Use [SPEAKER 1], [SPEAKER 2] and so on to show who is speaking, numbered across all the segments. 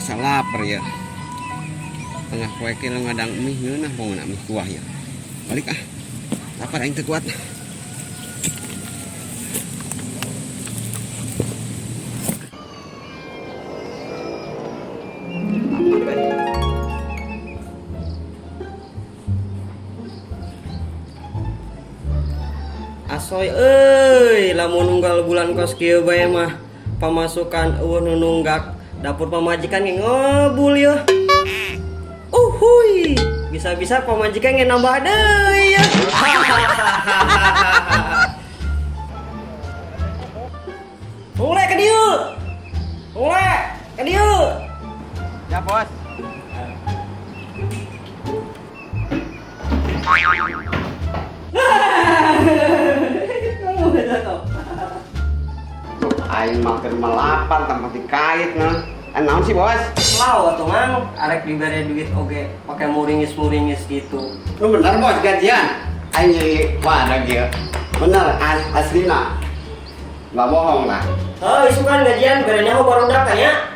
[SPEAKER 1] Asa lapar ya. Tengah poe kira ngadang mie ngeunah mau nak mie kuah ya. Balik ah. Lapar aing teu kuat. Asoy euy, lamun unggal bulan kos kieu bae mah pamasukan nu nunggak dapur pamajikan ge ngebul ya. Uhuy, bisa-bisa pamajikan ge nambah deui ya. Mulai ke dieu. Mulai ke dieu.
[SPEAKER 2] Ya, Bos.
[SPEAKER 1] Aing makan melapan tanpa dikait nah. Naon sih bos?
[SPEAKER 2] Lau atuh mang, arek dibere duit oge pakai muringis-muringis gitu.
[SPEAKER 1] Lu bener bos gajian? Aing jadi wadah gitu. Bener aslina. Nggak bohong lah.
[SPEAKER 2] Oh, isukan gajian berenya mah barudak tanya.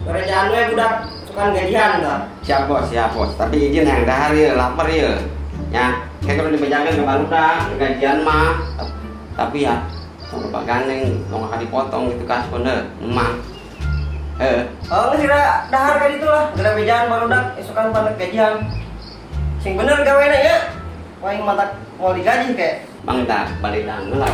[SPEAKER 2] Kerjaan we budak sukan gajian dah.
[SPEAKER 1] Siap bos. Tapi izin yang dahar ya, lapar ya. Ya, kayak kalau dibejakan ke barudak, gajian mah. Tapi ya, kalau Pak Gandeng mau nggak dipotong gitu kas bener, emang.
[SPEAKER 2] Oh, sira dahar kayak itulah, gara bejaan barudak isukan pandek gajian. Sing bener gawena ya. Paling matak mau digaji kayak.
[SPEAKER 1] Bang tak balik dang lah.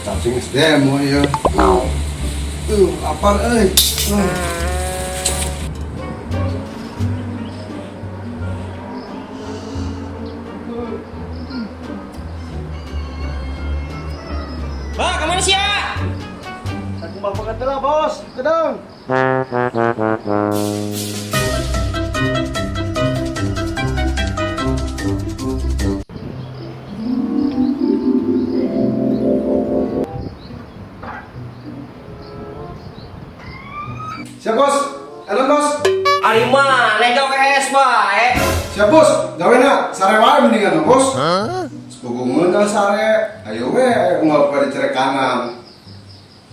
[SPEAKER 3] Cacing demo ya. Lapar euy.
[SPEAKER 2] Bah, kemana sih ya?
[SPEAKER 3] Aku mau makan lah, Bos. Kedang. Siap bos, enak bos.
[SPEAKER 2] Ari mah nego KS bae.
[SPEAKER 3] Siap bos, gawena sare wae mendingan bos. Sepugungeun ka sare, ayo we unggal pada cerek kanan.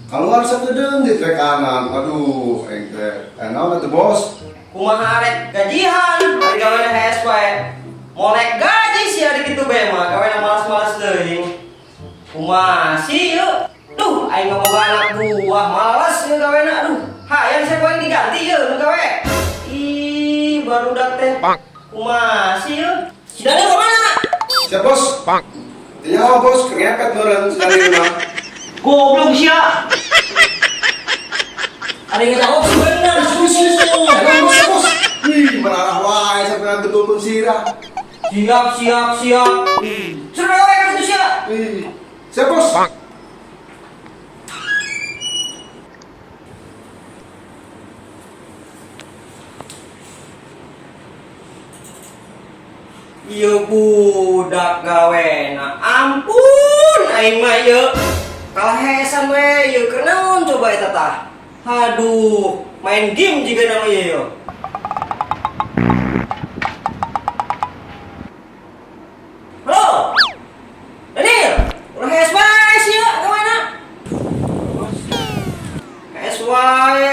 [SPEAKER 3] Keluar sakedeung di cerek kanan. Aduh, engke. Enak atuh bos.
[SPEAKER 2] Kumaha arek gajian, ari gawena KS bae. Molek gaji sih ari kitu bae mah, gawena malas-malas teuing. Kumaha sih yeuh? Duh, aing ngomong anak buah malas ya gawena. Aduh, hayang saya poin diganti yeuh nu gawe. Ih, barudak teh. Kumaha sih yeuh? Si Dani kemana?
[SPEAKER 3] Siap bos. Iya bos, kengepet meureun sekali mah.
[SPEAKER 2] Goblok sia. Ari ngejawab bener, susu.
[SPEAKER 3] Bos. Ih, marah wae sampean betul-betul sirah.
[SPEAKER 2] Siap. Sudah gawe ka situ sia.
[SPEAKER 3] Ih. Siap bos.
[SPEAKER 2] Ieu budak gawena. Ampun, aing mah ieu kalahesan we ieu keur naon coba eta tah. Aduh, main game juga nama ieu. Halo. Daniel, ulah hes wae sih ya gawena. Hes wae.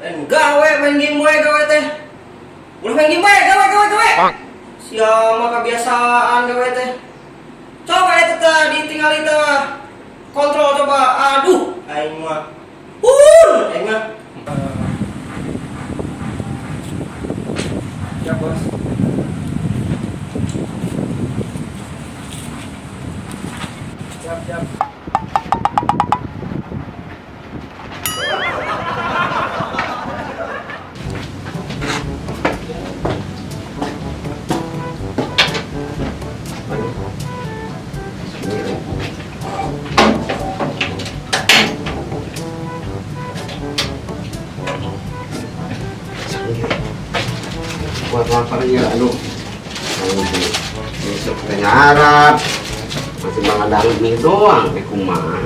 [SPEAKER 2] Dan gawe main game wae gawe teh. Ulah main game wae gawe. Siapa kebiasaan gawe teh. Coba eta teh ditinggal itu kontrol coba. Aduh, aing mah. Aing mah. Ya, Bos.
[SPEAKER 1] Buat lapar ya, aduh. Besok kita nyarap. Masih mengandalkan mie doang, kumaha.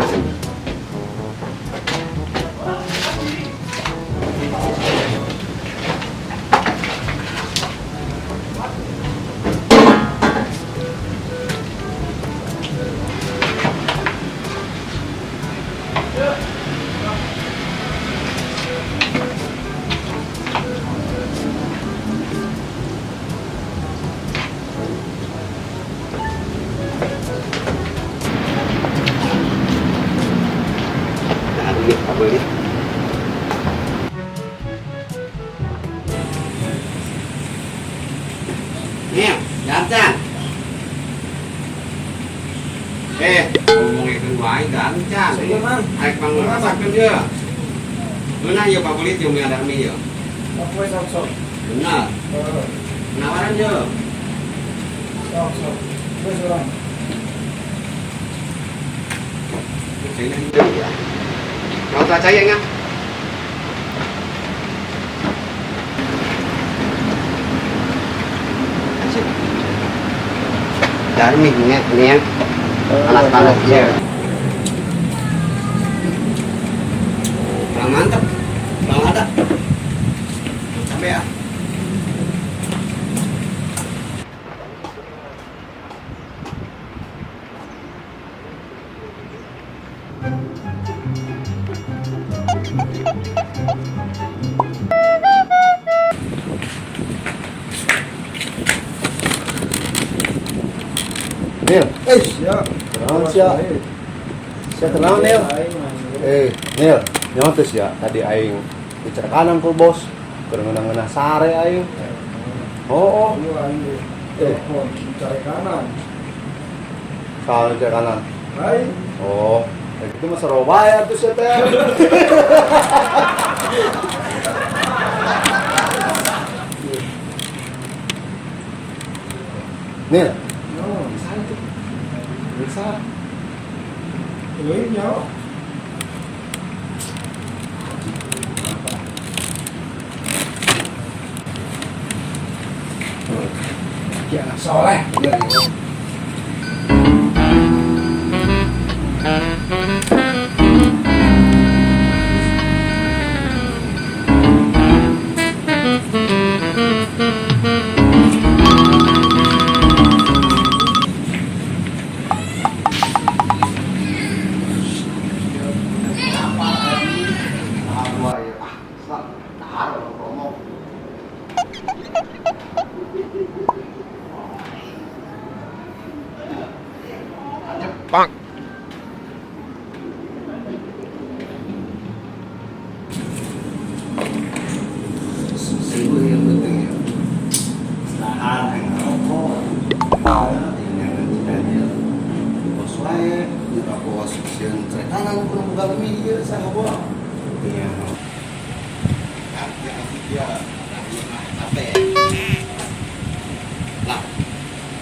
[SPEAKER 1] Beli. Nih, jantan. Ngomong itu baik jantan. Aik pang masakan dia. Mana ya Pak Kulit yang ada mie ya?
[SPEAKER 4] Apa sok-sok?
[SPEAKER 1] Benar. Penawaran dia.
[SPEAKER 4] Sok-sok. Wes orang.
[SPEAKER 1] Saya itu ya. Mau tak caya nggak? Dari mie ini panas-panas ya. Kurang mantap, kurang ada. Sampai ya.
[SPEAKER 3] Nil,
[SPEAKER 4] Siap.
[SPEAKER 3] tenang siap. Siap tenang Nil. Nil, nyotos ya. Tadi aing bicara kanan ku bos. Kerengenah-ngenah sare aing. Oh,
[SPEAKER 4] Iya, ini. Telepon cari kanan.
[SPEAKER 3] kalau bicara kanan.
[SPEAKER 4] Hai.
[SPEAKER 3] Oh, itu mah Surabaya tuh saya teh. Nil,
[SPEAKER 4] No.
[SPEAKER 3] bisa.
[SPEAKER 4] Ini nyawa. Ya, soleh.
[SPEAKER 1] Lah,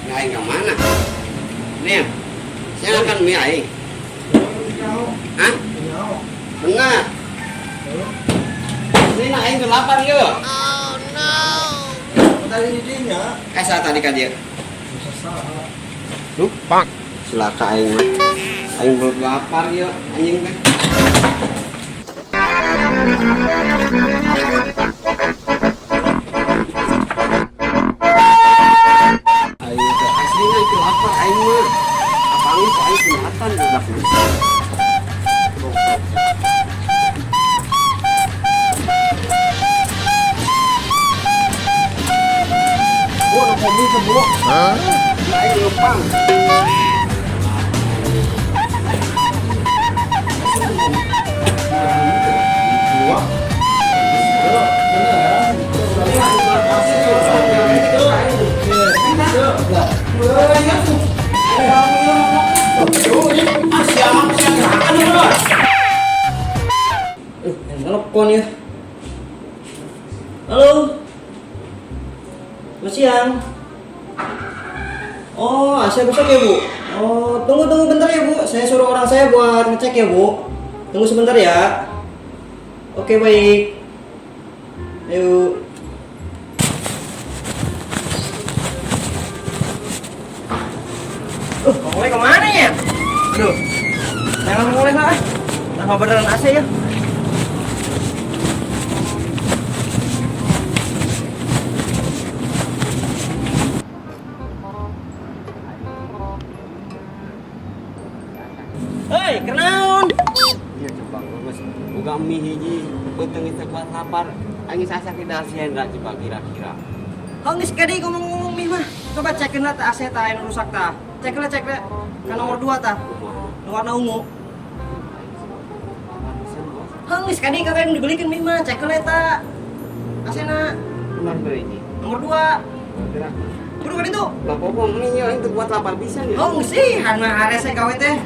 [SPEAKER 1] mie aing ke mana? Nih, saya akan mie aing. Hah? Benar. Ini aing ke lapar ya.
[SPEAKER 4] Tadi didinya.
[SPEAKER 1] Saya tadi kan dia.
[SPEAKER 4] Susah.
[SPEAKER 1] Lupa. Celaka aing mah. Aing belum lapar ya, anjing teh. Aing teh aslinya itu lapar aing mah. Apalagi kok aing kelihatan udah.
[SPEAKER 4] Bu, nak kopi ke bu.
[SPEAKER 1] Aing lupa.
[SPEAKER 4] Beneran.
[SPEAKER 2] AC rusak ya Bu? Oh, tunggu bentar ya Bu. Saya suruh orang saya buat ngecek ya Bu. Tunggu sebentar ya. Oke baik. Ayo. Mulai kemana ya? Aduh, jangan mulai lah. Nama beneran AC ya. Hei, kenaon?
[SPEAKER 1] Iya coba bos. Buka mie hiji, beteng itu kuat lapar. Angin sasak tidak siendra coba kira-kira.
[SPEAKER 2] Kau nggak sekali ngomong-ngomong mih mah. Coba cekin lah AC ta yang rusak ta. Cek lah. Kan nomor 2 ta. Warna ungu. Kau nggak sekali kakak yang dibelikan mih mah. Cek lah ta. AC na
[SPEAKER 1] Nomor berapa?
[SPEAKER 2] nomor 2. Kudu kan itu.
[SPEAKER 1] Bapak mie itu buat lapar bisa nih.
[SPEAKER 2] Oh sih, hana area saya kawin teh.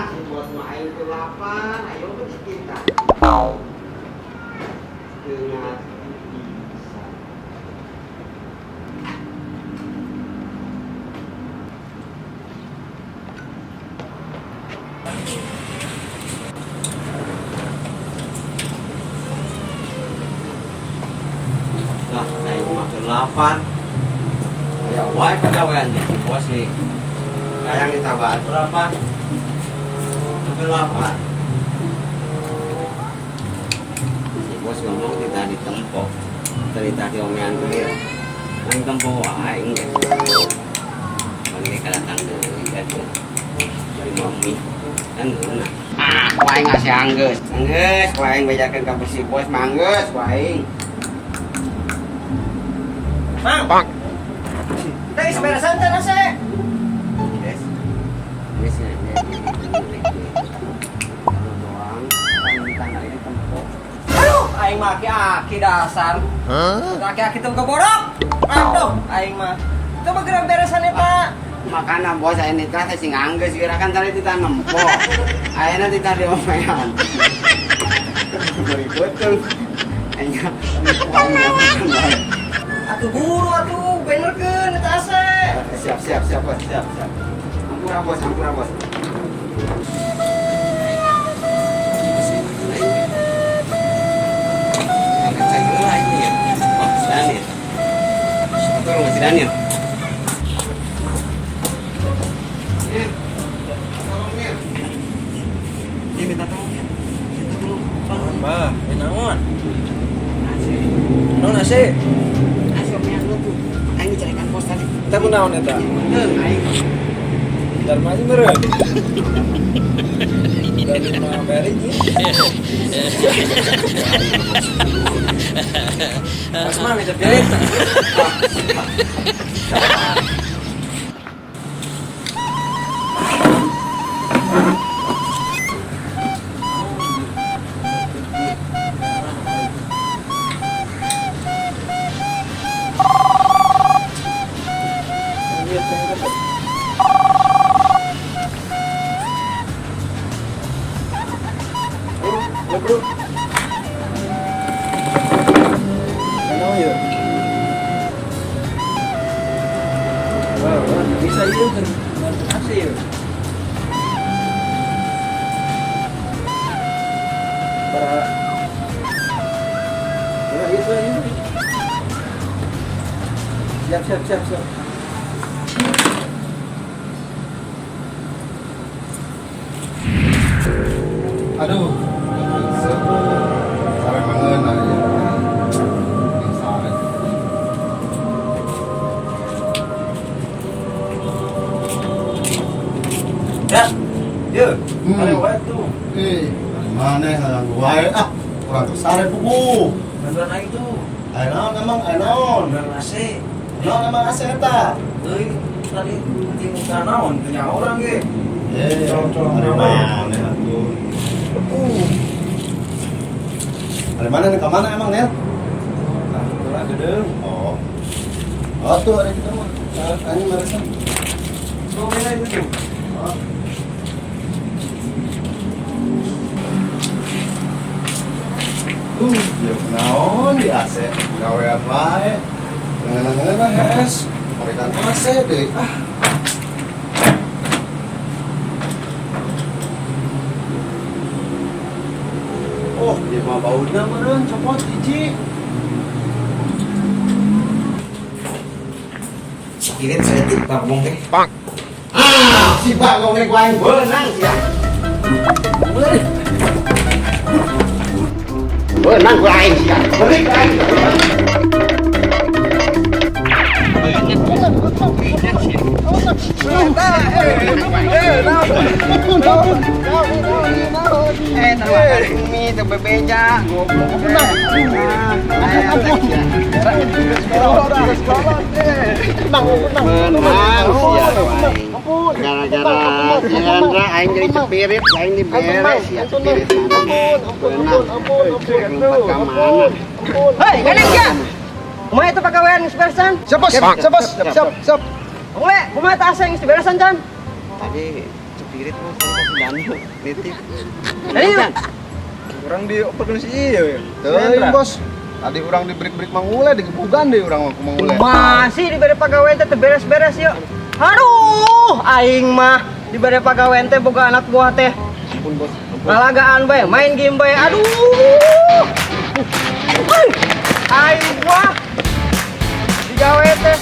[SPEAKER 1] Si bos main itu lapar, ayo ke kita. Dengan bisa. Nah, saya makin lapar. Ya, wae pegawaiannya si bos nih. Kayak kita bahas berapa? Makin lapar. Si bos ngomong kita ditempo. Cerita di omean gue. Yang tempo wae enggak. Mangke datang deui kan. Dari mami. Kan euna. Ah, wae ngasih anggeus. Anggeus, wae bejakeun ka si bos manggeus wae.
[SPEAKER 2] Mang. Kita geus beresan teh AC.
[SPEAKER 1] Yes. Yes, ya. Kalau doang, tangan ini tempo.
[SPEAKER 2] Aduh, aing mah aki dasar. Aki-aki tuh keborok. Aduh, aing mah. Coba gerak beresan eta.
[SPEAKER 1] Makanya bos saya nikah saya sing anggeus gerakan tadi kita nempo. Ayeuna kita diomean. Berikut tuh. Anya
[SPEAKER 2] Atuh buru atuh, benerkeun eta AC.
[SPEAKER 1] siap bos, siap. Ampura bos. Angkat saya dulu lagi ya. Oh, si Daniel. Betul nggak si Daniel? Dia minta tolong ya. Minta tolong.
[SPEAKER 4] Bah, naon?
[SPEAKER 1] Asih.
[SPEAKER 4] Naon AC?
[SPEAKER 1] Asih omean lu tuh. Aing dicarikan pos tadi.
[SPEAKER 4] Kita kunaon eta?
[SPEAKER 1] Aing.
[SPEAKER 4] Dar maju meureun. Dari mah beri nya. Pas mah minta pirit. Bro. Ano yun? Wow, bisa yun. Kasi yun. Para itu. Siap.
[SPEAKER 3] Aduh. Sampai mengenal ya. Sampai.
[SPEAKER 2] Ya. Yuk.
[SPEAKER 3] Hmm.
[SPEAKER 2] Ada wae tuh.
[SPEAKER 3] Mana yang wae kurang tuh sare buku.
[SPEAKER 2] Beneran aing tuh.
[SPEAKER 3] Ayo naon.
[SPEAKER 2] Beneran AC.
[SPEAKER 3] Naon emang ase eta?
[SPEAKER 2] Euy, tadi ting naon punya orang ge.
[SPEAKER 3] Ada mana atuh? Ada mana nih? Kemana emang Nel?
[SPEAKER 4] Nah, gedeng.
[SPEAKER 3] Oh. Oh tuh ada kita mah. Ini marasan.
[SPEAKER 2] So, mana itu tuh?
[SPEAKER 3] Oh. Ya naon di AC gawean wae. Ngeunah es. Mereka AC deh. Oh, dia mah bauna meureun copot hiji.
[SPEAKER 1] Kirim saya tip Pak Bong teh.
[SPEAKER 3] Si Pak ngomong wae beunang sia. Beunang ku aing sia. Beurik aing.
[SPEAKER 5] Gara-gara si Hendra aing jadi cepirit, aing diberes ya cepirit. Ampun.
[SPEAKER 2] Hei, ganeng ya. Kumaha itu pagawean geus beresan?
[SPEAKER 3] Siap, siap.
[SPEAKER 2] Kumaha, kumaha teh asa geus beresan can?
[SPEAKER 5] Tadi cepirit mah saya kasih dandu, nitip.
[SPEAKER 2] Tadi
[SPEAKER 3] Orang dioperkeun si ieu ya. Teuing, Bos. Tadi orang dibrik-brik Mang Ule, digebugan deh orang ku Mang Ule.
[SPEAKER 2] masih dibere pagawean teh beres-beres yuk. Aduh, aing mah dibere pagawean teh boga anak buah teh.
[SPEAKER 3] Ampun, Bos.
[SPEAKER 2] Ngalagaan bae, main game bae. Aduh. Aing mah digawe teh